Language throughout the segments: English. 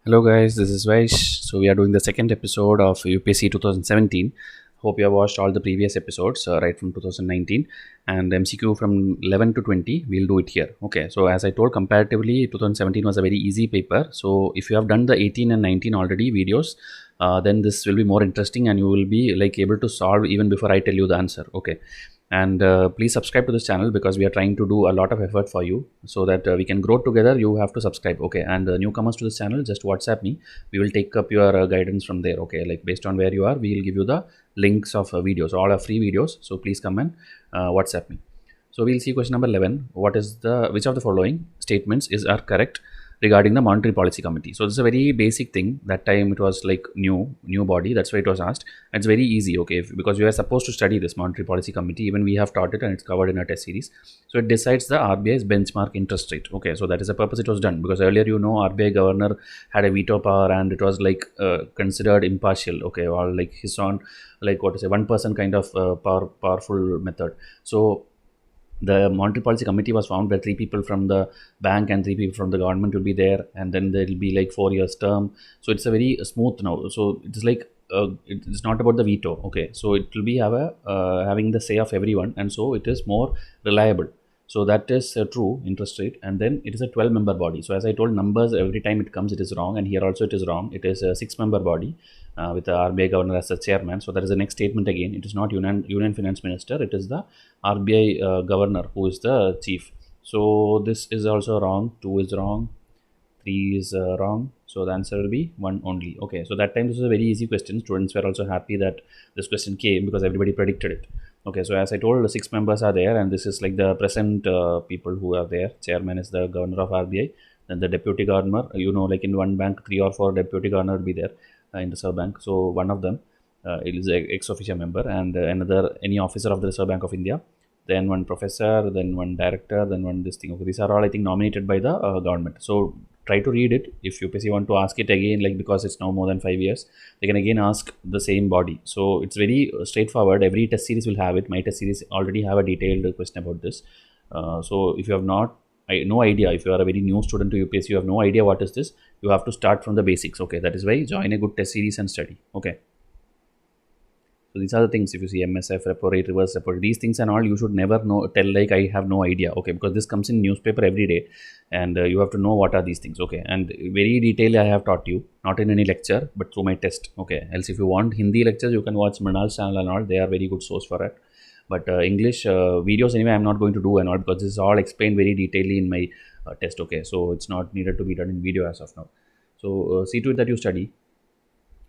Hello guys, this is Vaish. So we are doing the second episode of UPSC 2017. Hope you have watched all the previous episodes right from 2019 and MCQ from 11 to 20. We'll do it here. Okay, so as I told, comparatively 2017 was a very easy paper. So if you have done the 18 and 19 already videos, then this will be more interesting and you will be like able to solve even before I tell you the answer. Okay, and please subscribe to this channel because we are trying to do a lot of effort for you so that we can grow together. You have to subscribe. Okay, and newcomers to this channel, just WhatsApp me. We will take up your guidance from there. Okay, like based on where you are, we will give you the links of videos. All are free videos, so please come and WhatsApp me. So we'll see question number 11. Which of the following statements are correct regarding the Monetary Policy Committee? So this is a very basic thing. That time it was like new body. That's why it was asked. It's very easy, okay, because we are supposed to study this Monetary Policy Committee. Even we have taught it and it's covered in our test series. So it decides the RBI's benchmark interest rate. Okay, so that is the purpose it was done, because earlier RBI governor had a veto power and it was like considered impartial. Okay, or like his own, like what to say, one person kind of powerful method. So the Monetary Policy Committee was formed where three people from the bank and three people from the government will be there, and then there will be like 4 years term. So it's a very smooth now. So it is like it's not about the veto. Okay, so it will be having the say of everyone, and so it is more reliable. So that is true interest rate, and then it is a 12-member body. So as I told, numbers every time it comes, it is wrong, and here also it is wrong. It is a 6-member body with the RBI governor as the chairman. So that is the next statement again. It is not Union Finance Minister. It is the RBI governor who is the chief. So this is also wrong. 2 is wrong. 3 is wrong. So the answer will be 1 only. Okay. So that time this was a very easy question. Students were also happy that this question came because everybody predicted it. Okay. So as I told, the 6 members are there, and this is like the present people who are there. Chairman is the governor of RBI. Then the deputy governor. Like in one bank, 3 or 4 deputy governor will be there in the Reserve Bank. So one of them it is ex officio member, and another any officer of the Reserve Bank of India, then one professor, then one director, then one this thing. Okay, these are all I think nominated by the government. So try to read it. If UPSC want to ask it again, like because it's now more than 5 years, they can again ask the same body. So it's very straightforward. Every test series will have it. My test series already have a detailed question about this. So if you have no idea, if you are a very new student to UPSC, you have no idea what is this, you have to start from the basics. Okay, that is why join a good test series and study. Okay. So these are the things. If you see MSF, repo rate, reverse repo rate, these things and all, you should never tell like I have no idea. Okay, because this comes in newspaper every day, and you have to know what are these things. Okay, and very detailed I have taught you, not in any lecture, but through my test. Okay, else if you want Hindi lectures, you can watch Mrinal's channel and all. They are very good source for it. But English videos anyway, I'm not going to do and all, because this is all explained very detailedly in my test. Okay, so it's not needed to be done in video as of now. So see to it that you study.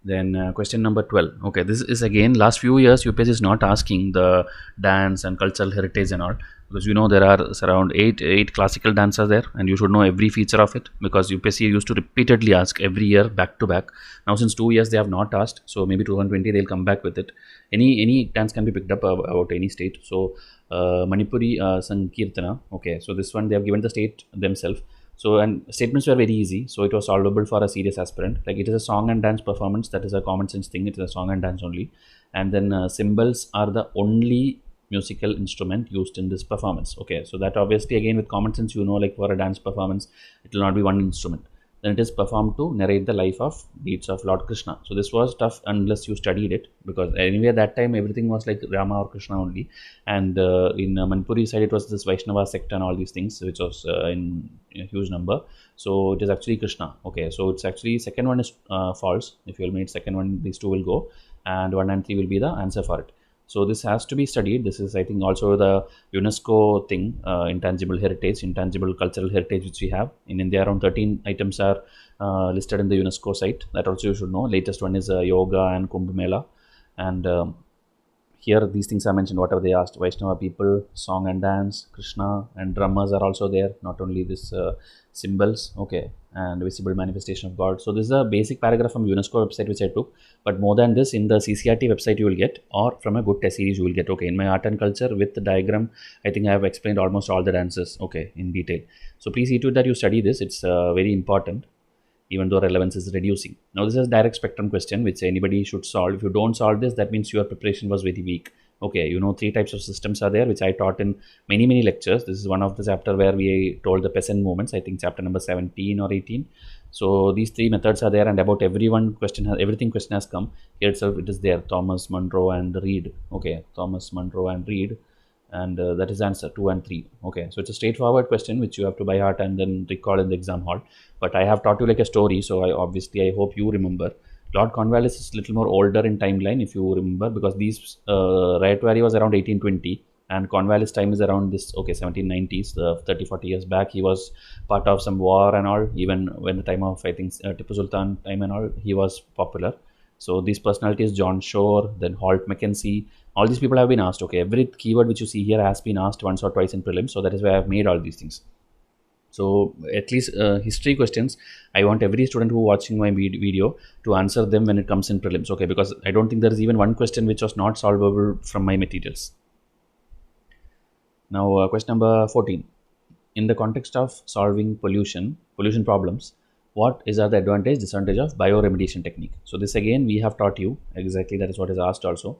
Then question number 12. Okay, this is again last few years UPSC is not asking the dance and cultural heritage and all, because there are around eight classical dances there, and you should know every feature of it, because UPSC used to repeatedly ask every year back to back. Now since 2 years they have not asked, so maybe 2020 they'll come back with it. Any dance can be picked up about any state. So Manipuri Sankirtana. Okay, so this one they have given the state themselves. So, and statements were very easy, so it was solvable for a serious aspirant. Like it is a song and dance performance, that is a common sense thing. It is a song and dance only, and then cymbals are the only musical instrument used in this performance. Okay, so that obviously again with common sense, like for a dance performance, it will not be one instrument. Then it is performed to narrate the life of deeds of Lord Krishna. So this was tough unless you studied it, because anyway at that time everything was like Rama or Krishna only, and in Manipuri side it was this Vaishnava sect and all these things, which was in a huge number. So it is actually Krishna. Okay, so it's actually second one is false. If you will meet second one, these two will go, and 1 and 3 will be the answer for it. So this has to be studied. This is I think also the UNESCO thing, intangible cultural heritage, which we have in India. Around 13 items are listed in the UNESCO site. That also you should know. Latest one is yoga and Kumbh Mela, and here these things are mentioned. Whatever they asked: Vaishnava people, song and dance, Krishna, and drummers are also there. Not only this symbols. Okay, and visible manifestation of God. So this is a basic paragraph from UNESCO website which I took. But more than this, in the CCRT website you will get, or from a good test series you will get. Okay, in my art and culture with the diagram, I think I have explained almost all the dances. Okay, in detail. So please see to it that you study this. It's very important, even though relevance is reducing. Now this is a direct spectrum question which anybody should solve. If you don't solve this, that means your preparation was very weak. Okay, you know, three types of systems are there, which I taught in many lectures. This is one of the chapter where we told the peasant movements, I think chapter number 17 or 18. So these three methods are there, and about everything question has come here itself. It is there, Thomas Munro and Reed. Okay, Thomas Munro and Reed, and that is answer 2 and 3. Okay, so it's a straightforward question which you have to by heart and then recall in the exam hall. But I have taught you like a story, so I hope you remember. Lord Cornwallis is a little more older in timeline, if you remember, because these Riot Valley was around 1820, and Cornwallis time is around this 1790s, 30-40 years back. He was part of some war and all. Even when the time of, I think, Tipu Sultan time and all, he was popular. So these personalities, John Shore, then Holt Mackenzie, all these people have been asked. Okay, every keyword which you see here has been asked once or twice in prelims. So that is why I have made all these things. So at least history questions, I want every student who watching my video to answer them when it comes in prelims. Okay, because I don't think there is even one question which was not solvable from my materials. Now question number 14. In the context of solving pollution problems, what is the advantage, disadvantage of bioremediation technique? So this again we have taught you exactly, that is what is asked also.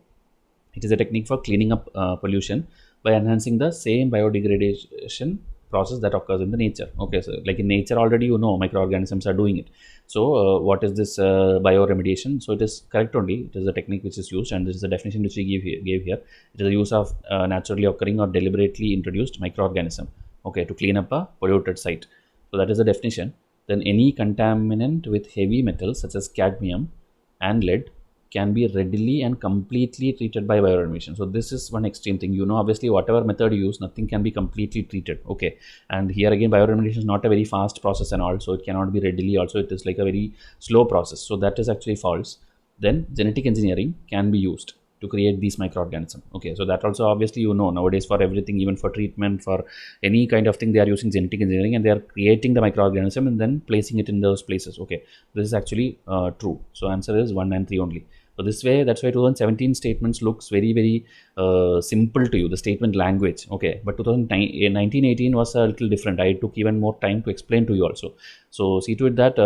It is a technique for cleaning up pollution by enhancing the same biodegradation process that occurs in the nature. Okay, so like in nature already, you know, microorganisms are doing it. So what is this bioremediation? So it is correct only. It is a technique which is used, and this is the definition which we gave here. It is the use of naturally occurring or deliberately introduced microorganism, okay, to clean up a polluted site. So that is the definition. Then any contaminant with heavy metals such as cadmium and lead can be readily and completely treated by bioremediation. So this is one extreme thing. You know, obviously whatever method you use, nothing can be completely treated. Okay, and here again bioremediation is not a very fast process and all, so it cannot be readily. Also, it is like a very slow process. So that is actually false. Then genetic engineering can be used to create these microorganisms. Okay, so that also obviously, you know, nowadays for everything, even for treatment, for any kind of thing, they are using genetic engineering, and they are creating the microorganism and then placing it in those places. Okay, this is actually true. So answer is 1 and 3 only. So this way, that's why 2017 statements looks very simple to you, the statement language. Okay, but 1918 was a little different. I took even more time to explain to you also. So see to it that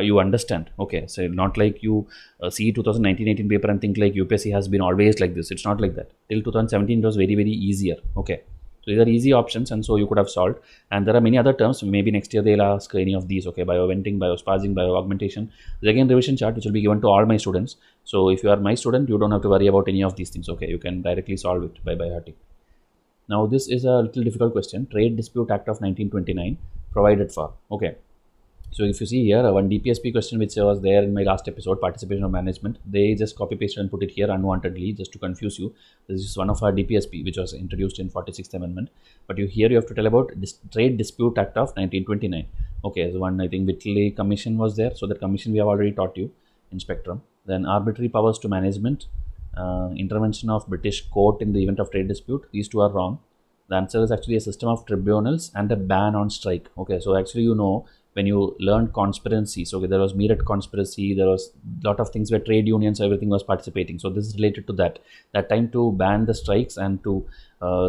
you understand. Okay, so not like you see 2019-18 paper and think like UPSC has been always like this. It's not like that. Till 2017 it was very easier. Okay. So these are easy options, and so you could have solved. And there are many other terms. Maybe next year they'll ask any of these. Okay, bioventing, biosparging, bioaugmentation. There's again revision chart which will be given to all my students. So if you are my student, you don't have to worry about any of these things. Okay, you can directly solve it by hearting. Now this is a little difficult question. Trade Dispute Act of 1929 provided for. Okay. So if you see here, one DPSP question which was there in my last episode, participation of management, they just copy pasted and put it here unwantedly just to confuse you. This is one of our DPSP which was introduced in 46th Amendment. But here you have to tell about this Trade Dispute Act of 1929. Okay, so one, I think Whitley Commission was there. So that commission we have already taught you in Spectrum. Then arbitrary powers to management, intervention of British court in the event of trade dispute. These two are wrong. The answer is actually a system of tribunals and a ban on strike. Okay, so actually, you know, when you learned conspiracy, so there was Meerut conspiracy, there was a lot of things where trade unions, everything was participating. So this is related to that time to ban the strikes and to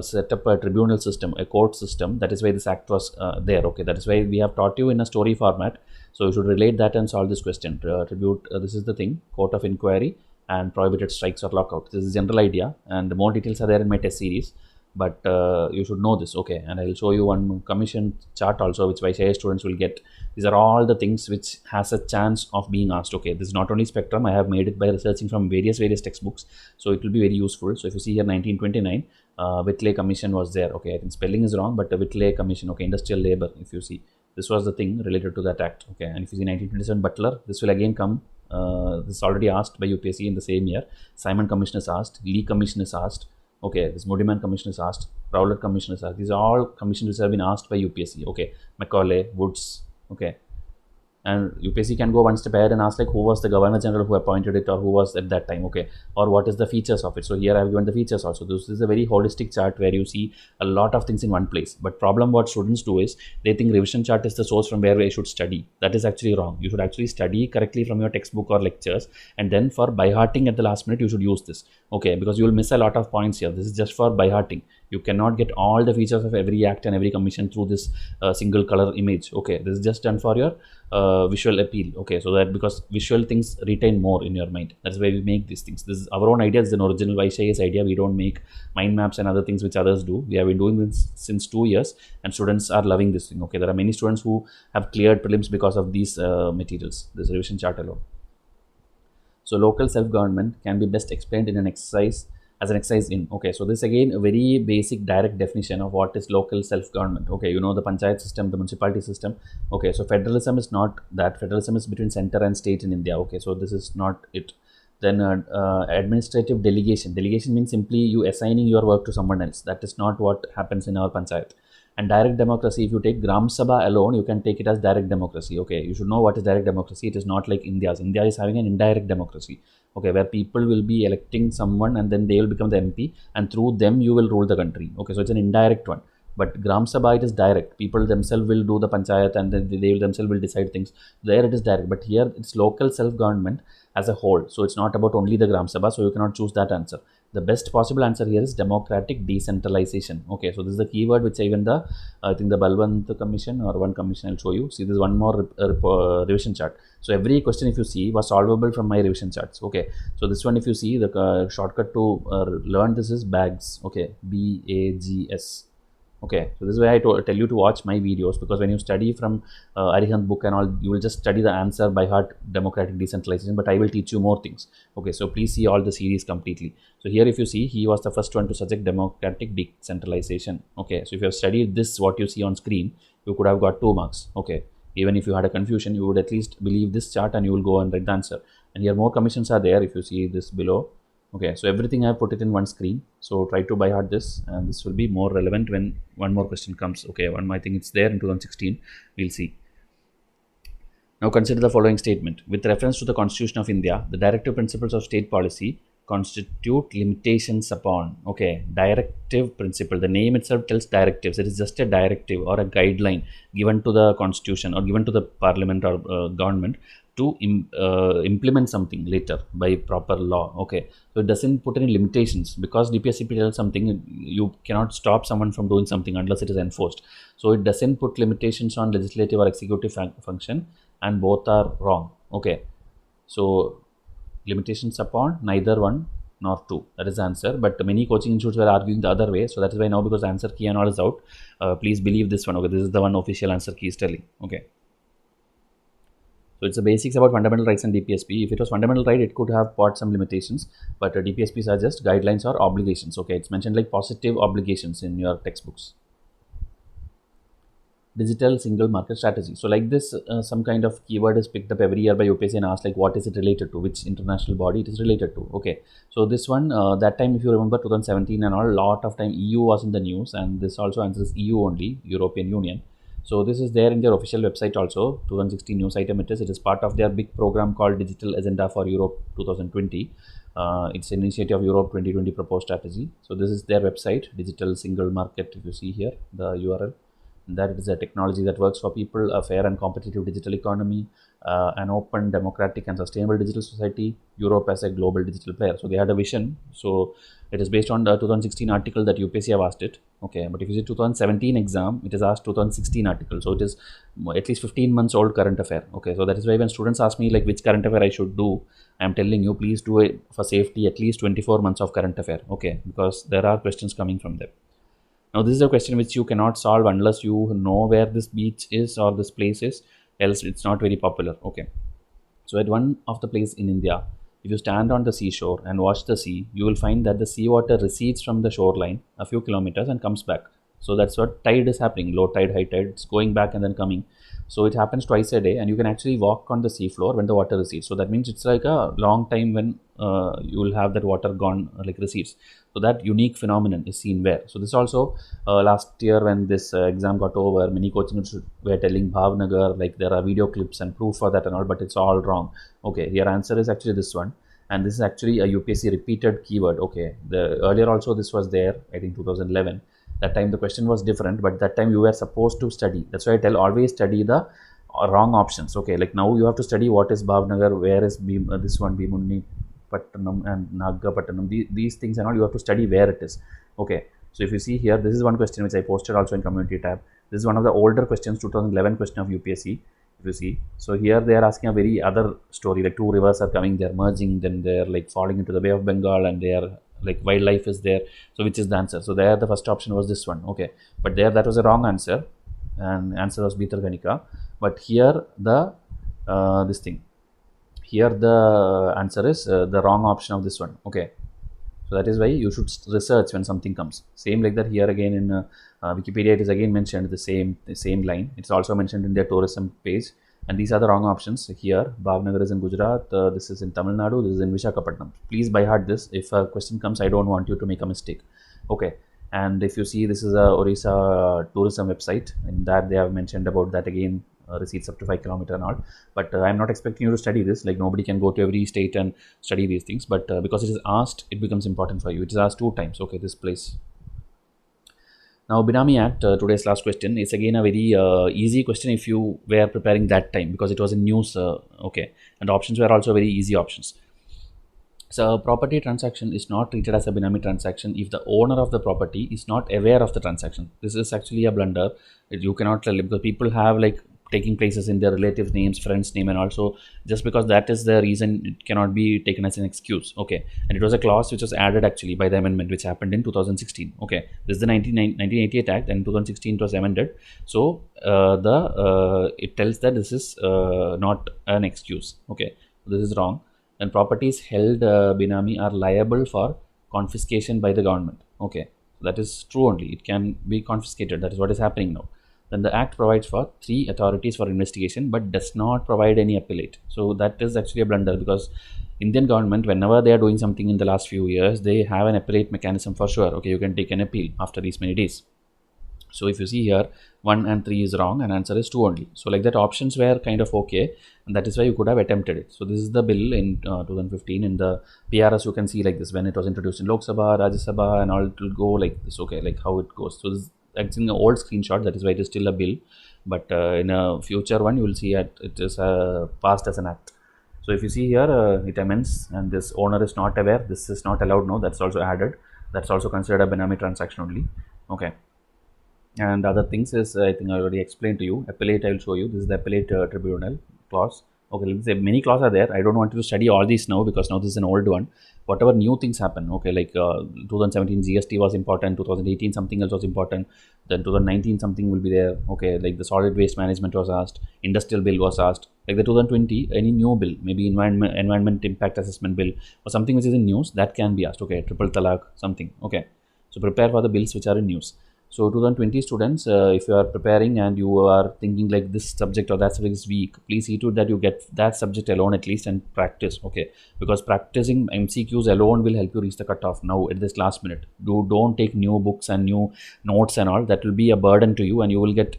set up a tribunal system, a court system. That is why this act was there. Okay, that is why we have taught you in a story format. So you should relate that and solve this question. This is the thing, court of inquiry and prohibited strikes or lockout. This is the general idea, and more details are there in my test series. But you should know this. Okay, and I will show you one commission chart also, which YCI students will get. These are all the things which has a chance of being asked. Okay, this is not only Spectrum. I have made it by researching from various textbooks, so it will be very useful. So if you see here 1929, Whitley Commission was there. Okay, I think spelling is wrong, but the Whitley Commission. Okay, industrial labor. If you see, this was the thing related to that act. Okay, and if you see 1927 Butler, this will again come. This is already asked by UPSC in the same year. Simon Commission is asked. Lee Commission is asked. Okay, this Modiman Commission is asked. Rowlett Commission is asked. These are all commissions which have been asked by UPSC. Okay, Macaulay, Woods. Okay, and UPSC can go one step ahead and ask like who was the Governor General who appointed it, or who was at that time. Okay, or what is the features of it. So here I have given the features also. This is a very holistic chart where you see a lot of things in one place. But problem what students do is they think revision chart is the source from where I should study. That is actually wrong. You should actually study correctly from your textbook or lectures, and then for by hearting at the last minute you should use this. Okay, because you will miss a lot of points here. This is just for by hearting. You cannot get all the features of every act and every commission through this single color image. Okay, this is just done for your visual appeal. Okay, so that because visual things retain more in your mind, that's why we make these things. This is our own idea. It's an original YCIS idea. We don't make mind maps and other things which others do. We have been doing this since 2 years, and students are loving this thing. Okay, there are many students who have cleared prelims because of these materials, this revision chart alone. So local self-government can be best explained in an exercise as an exercise in. Okay, so this again a very basic direct definition of what is local self-government. Okay, you know the panchayat system, the municipality system. Okay, so federalism is not that. Federalism is between center and state in India. Okay, so this is not it. Then administrative delegation. Delegation means simply you assigning your work to someone else. That is not what happens in our panchayat. And direct democracy, if you take Gram Sabha alone, you can take it as direct democracy. Okay, you should know what is direct democracy. It is not like India's. India is having an indirect democracy. Okay, where people will be electing someone and then they will become the MP, and through them you will rule the country. Okay, so it's an indirect one. But Gram Sabha, it is direct. People themselves will do the panchayat and then they themselves will decide things. There it is direct. But here it's local self-government as a whole. So it's not about only the Gram Sabha. So you cannot choose that answer. The best possible answer here is democratic decentralization. Okay, so this is the keyword which even the, I think the Balwant commission or one commission I'll show you. See, this is one more revision chart. So every question if you see was solvable from my revision charts. Okay, so this one if you see the shortcut to learn this is BAGS. Okay, BAGS. Okay, so this is why I tell you to watch my videos, because when you study from Arihant book and all, you will just study the answer by heart, democratic decentralization, but I will teach you more things. Okay, so please see all the series completely. So here if you see, he was the first one to suggest democratic decentralization. Okay, so if you have studied this, what you see on screen, you could have got 2 marks. Okay, even if you had a confusion, you would at least believe this chart and you will go and write the answer. And here more commissions are there if you see this below. Okay, so everything I have put it in one screen. So try to by heart this, and this will be more relevant when one more question comes. Okay, one I think it's there in 2016. We'll see. Now consider the following statement. With reference to the Constitution of India, the directive principles of state policy constitute limitations upon. Okay, directive principle. The name itself tells directives. It is just a directive or a guideline given to the Constitution or given to the Parliament or government to implement something later by proper law. Okay, so it doesn't put any limitations, because DPSCP tells something, you cannot stop someone from doing something unless it is enforced. So it doesn't put limitations on legislative or executive function, and both are wrong. Okay, so limitations upon neither one nor two, that is the answer. But many coaching institutes were arguing the other way, so that is why now, because answer key and all is out, please believe this one. Okay, this is the one official answer key is telling. Okay, so it's the basics about fundamental rights and DPSP. If it was fundamental right, it could have put some limitations, but DPSPs are just guidelines or obligations. Okay, it's mentioned like positive obligations in your textbooks. Digital single market strategy. So like this, some kind of keyword is picked up every year by UPSC and asked like what is it related to, which international body it is related to. Okay, so this one, that time if you remember 2017 and all, lot of time EU was in the news, and this also answers EU only, European Union. So this is there in their official website also, 2016 news item it is. It is part of their big program called Digital Agenda for Europe 2020. It's an initiative of Europe 2020 proposed strategy. So this is their website, Digital Single Market. If you see here, the URL, that it is a technology that works for people, a fair and competitive digital economy, an open, democratic and sustainable digital society, Europe as a global digital player. So they had a vision. So it is based on the 2016 article that UPSC have asked it. Okay, but if you see 2017 exam, it is asked 2016 article. So it is at least 15 months old current affair. Okay, so that is why when students ask me like which current affair I should do, I am telling you please do it for safety at least 24 months of current affair. Okay, because there are questions coming from them. Now this is a question which you cannot solve unless you know where this beach is or this place is, else it's not very popular. Okay, so at one of the place in India, if you stand on the seashore and watch the sea, you will find that the seawater recedes from the shoreline a few kilometers and comes back. So that's what tide is happening, low tide, high tide, it's going back and then coming. So it happens twice a day, and you can actually walk on the sea floor when the water recedes. So that means it's like a long time when you will have that water gone, like recedes. So that unique phenomenon is seen where. So this also last year when this exam got over, many coaching institutes were telling Bhavnagar, like there are video clips and proof for that and all, but it's all wrong. Okay, your answer is actually this one, and this is actually a UPSC repeated keyword. Okay, the earlier also this was there, I think 2011. That time the question was different, but that time you were supposed to study. That's why I tell always study the wrong options. Okay, like now you have to study what is Bhavnagar, where is this one, Bhimunni Pattanam and Nagapattanam. These things and all you have to study where it is. Okay, So if you see here, this is one question which I posted also in community tab. This is one of the older questions, 2011 question of UPSC. If you see, so here they are asking a very other story, like two rivers are coming, they're merging, then they're like falling into the Bay of Bengal, and they are like wildlife is there. So which is the answer? So there the first option was this one, okay, but there that was a wrong answer, and answer was Bhitarkanika. But here the this thing, here the answer is the wrong option of this one, okay. So that is why you should research when something comes. Same like that here again in Wikipedia, it is again mentioned the same line. It's also mentioned in their tourism page, and these are the wrong options here. Bhavnagar is in Gujarat. This is in Tamil Nadu. This is in Visakhapatnam. Please by heart this. If a question comes, I don't want you to make a mistake. Okay. And if you see, this is a Orissa tourism website. In that they have mentioned about that again. Receipts up to 5 km and all, but I'm not expecting you to study this. Like nobody can go to every state and study these things, but because it is asked, it becomes important for you. It is asked 2 times. Okay, this place. Now Benami Act, today's last question, is again a very easy question if you were preparing that time, because it was in news. Okay, and options were also very easy options. So a property transaction is not treated as a Benami transaction if the owner of the property is not aware of the transaction. This is actually a blunder. You cannot tell, because people have like taking places in their relatives' names, friends' name, and also just because that is the reason, it cannot be taken as an excuse. Okay, and it was a clause which was added actually by the amendment which happened in 2016. Okay, this is the 1988 Act, and in 2016 it was amended. So it tells that this is not an excuse. Okay, this is wrong. And properties held Benami are liable for confiscation by the government. Okay, that is true only. It can be confiscated. That is what is happening now. Then the Act provides for 3 authorities for investigation, but does not provide any appellate. So that is actually a blunder, because Indian government, whenever they are doing something in the last few years, they have an appellate mechanism for sure. Okay, you can take an appeal after these many days. So if you see here, 1 and 3 is wrong, and answer is 2 only. So like that, options were kind of okay, and that is why you could have attempted it. So this is the bill in 2015. In the PRS, you can see like this, when it was introduced in Lok Sabha, Rajya Sabha, and all, it will go like this. Okay, like how it goes. So this, it's in an old screenshot, that is why it is still a bill, but in a future one you will see it is passed as an act. So if you see here, it amends, and this owner is not aware, this is not allowed now, that's also added, that's also considered a Benami transaction only. Okay, and other things is, I think I already explained to you. Appellate, I will show you. This is the appellate tribunal clause. Okay, let's say many clauses are there. I don't want you to study all these now, because now this is an old one. Whatever new things happen, okay, like 2017 GST was important, 2018 something else was important, then 2019 something will be there. Okay, like the solid waste management was asked, industrial bill was asked, like the 2020 any new bill, maybe environment impact assessment bill or something which is in news, that can be asked. Okay, triple talaq something. Okay, so prepare for the bills which are in news. So 2020 students, if you are preparing and you are thinking like this subject or that subject is weak, please see to it that you get that subject alone at least and practice. Okay, because practicing MCQs alone will help you reach the cutoff now at this last minute. Don't take new books and new notes and all. That will be a burden to you, and you will get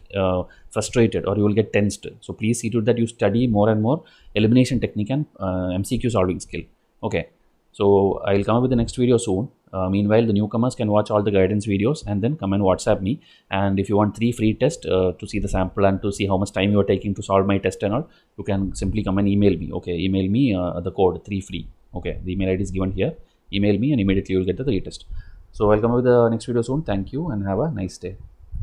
frustrated, or you will get tensed. So please see to it that you study more and more elimination technique and MCQ solving skill. Okay, so I'll come up with the next video soon. Meanwhile, the newcomers can watch all the guidance videos and then come and WhatsApp me. And if you want 3 free tests to see the sample and to see how much time you are taking to solve my test and all, you can simply come and email me. Okay, email me the code 3 free. Okay, the email ID is given here. Email me and immediately you will get the retest. So I'll come up with the next video soon. Thank you and have a nice day.